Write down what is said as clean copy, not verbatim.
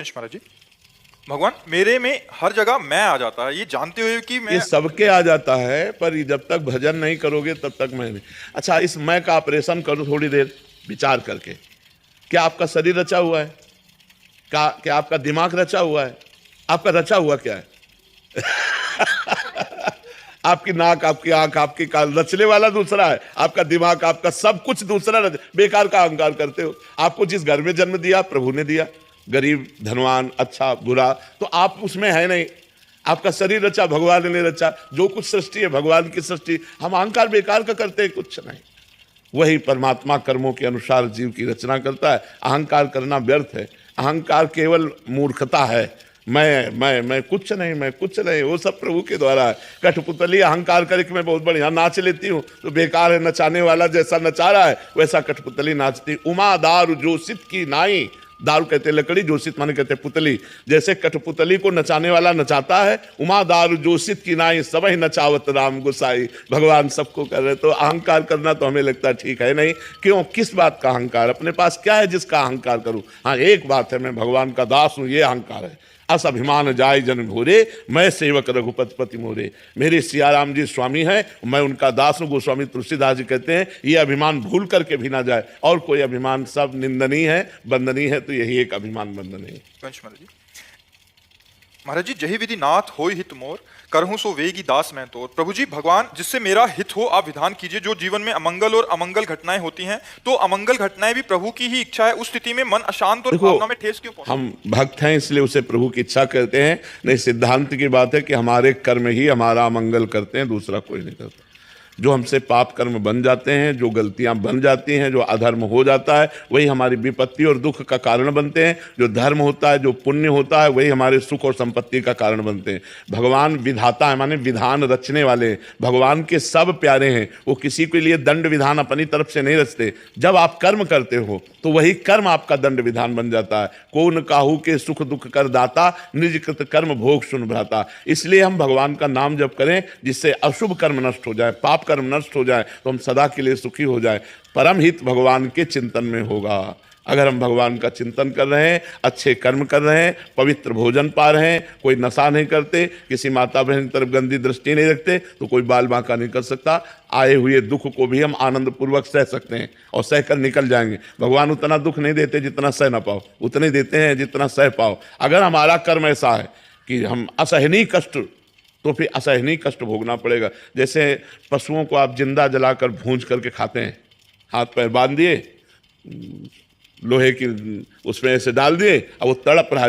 महाराज जी, भगवान मेरे में हर जगह मैं आ जाता है, ये जानते हुए कि मैं ये सबके आ जाता है, पर जब तक भजन नहीं करोगे तब तक मैं नहीं। अच्छा, इस मैं का ऑपरेशन करो थोड़ी देर विचार करके। क्या आपका शरीर रचा हुआ है? क्या आपका दिमाग रचा हुआ है? आपका रचा हुआ क्या है? आपकी नाक, आपकी आंख, आपकी कान, रचने वाला दूसरा है। आपका दिमाग, आपका सब कुछ दूसरा। बेकार का अहंकार करते हो। आपको जिस घर में जन्म दिया प्रभु ने दिया, गरीब धनवान, अच्छा बुरा, तो आप उसमें है नहीं। आपका शरीर रचा भगवान ने रचा। जो कुछ सृष्टि है भगवान की सृष्टि। हम अहंकार बेकार का करते हैं, कुछ नहीं। वही परमात्मा कर्मों के अनुसार जीव की रचना करता है। अहंकार करना व्यर्थ है। अहंकार केवल मूर्खता है। मैं कुछ नहीं, मैं कुछ नहीं, वो सब प्रभु के द्वारा है। कठपुतली अहंकार करे कि मैं बहुत बढ़िया नाच लेती हूँ, तो बेकार है। नचाने वाला जैसा नचा रहा है वैसा कठपुतली नाचती। उमा दारू जोशित की नाई, दारू कहते लकड़ी, जोशित माने कहते पुतली। जैसे कठपुतली को नचाने वाला नचाता है, उमा दारू जोशित की नाई, सबही नचावत राम गोसाई। भगवान सबको कर रहे। तो अहंकार करना तो हमें लगता है ठीक है नहीं। क्यों? किस बात का अहंकार? अपने पास क्या है जिसका अहंकार करूं? हाँ, एक बात है, मैं भगवान का दास हूं, ये अहंकार है। अस अभिमान जाय जन भोरे, मैं सेवक रघुपति पति मोरे। मेरे सियाराम जी स्वामी हैं, मैं उनका दास हूं। गोस्वामी तुलसीदास जी कहते हैं ये अभिमान भूल करके भी ना जाए। और कोई अभिमान सब निंदनीय है, वंदनीय है, तो यही एक अभिमान वंदनीय है। महाराज जी, जही विधि नाथ होय हित मोर, करहूं सो वेगी दास मैं तोर। प्रभु जी, भगवान जिससे मेरा हित हो आप विधान कीजिए। जो जीवन में अमंगल और अमंगल घटनाएं होती हैं, तो अमंगल घटनाएं भी प्रभु की ही इच्छा है। उस स्थिति में मन अशांत और भावना में ठेस क्यों पहुंचे? हम भक्त हैं इसलिए उसे प्रभु की इच्छा करते हैं। नहीं, सिद्धांत की बात है कि हमारे कर्म ही हमारा अमंगल करते हैं, दूसरा कोई नहीं करता। जो हमसे पाप कर्म बन जाते हैं, जो गलतियां बन जाती हैं, जो अधर्म हो जाता है, वही हमारी विपत्ति और दुख का कारण बनते हैं। जो धर्म होता है, जो पुण्य होता है, वही हमारे सुख और संपत्ति का कारण बनते हैं। भगवान विधाता है, माने विधान रचने वाले हैं। भगवान के सब प्यारे हैं। वो किसी के लिए दंड विधान अपनी तरफ से नहीं रचते। जब आप कर्म करते हो तो वही कर्म आपका दंड विधान बन जाता है। कौन काहू के सुख दुख कर दाता, निज कृत कर्म भोग सुन भ्राता। इसलिए हम भगवान का नाम जप करें, जिससे अशुभ कर्म नष्ट हो जाए, पाप कर्म नष्ट हो जाए, तो हम सदा के लिए सुखी हो जाए। परम हित भगवान के चिंतन में होगा। अगर हम भगवान का चिंतन कर रहे हैं, अच्छे कर्म कर रहे हैं, पवित्र भोजन पा रहे हैं, कोई नशा नहीं करते, किसी माता बहन की तरफ गंदी दृष्टि नहीं रखते, तो कोई बाल बांका नहीं कर सकता। आए हुए दुख को भी हम आनंद पूर्वक सह सकते हैं और सह कर निकल जाएंगे। भगवान उतना दुख नहीं देते जितना सह ना पाओ, उतने देते हैं जितना सह पाओ। अगर हमारा कर्म ऐसा है कि हम असहनीय कष्ट, तो फिर असहनीय कष्ट भोगना पड़ेगा। जैसे पशुओं को आप जिंदा जलाकर भूंज करके खाते हैं, हाथ पैर बांध दिए, लोहे की उसमें ऐसे डाल दिए, अब वो तड़प रहा है।